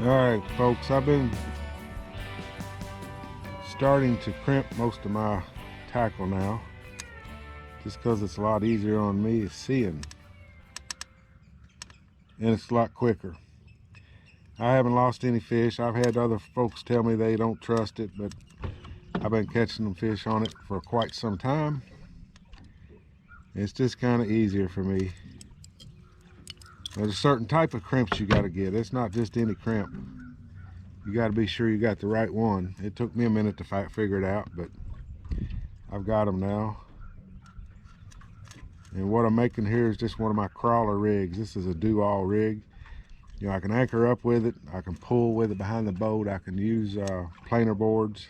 Alright folks, I've been starting to crimp most of my tackle now, just because it's a lot easier on me seeing, and it's a lot quicker. I haven't lost any fish. I've had other folks tell me they don't trust it, but I've been catching them fish on it for quite some time. It's just kind of easier for me. There's a certain type of crimps you got to get. It's not just any crimp. You got to be sure you got the right one. It took me a minute to figure it out, but I've got them now. And what I'm making here is just one of my crawler rigs. This is a do-all rig. You know, I can anchor up with it, I can pull with it behind the boat, I can use planer boards.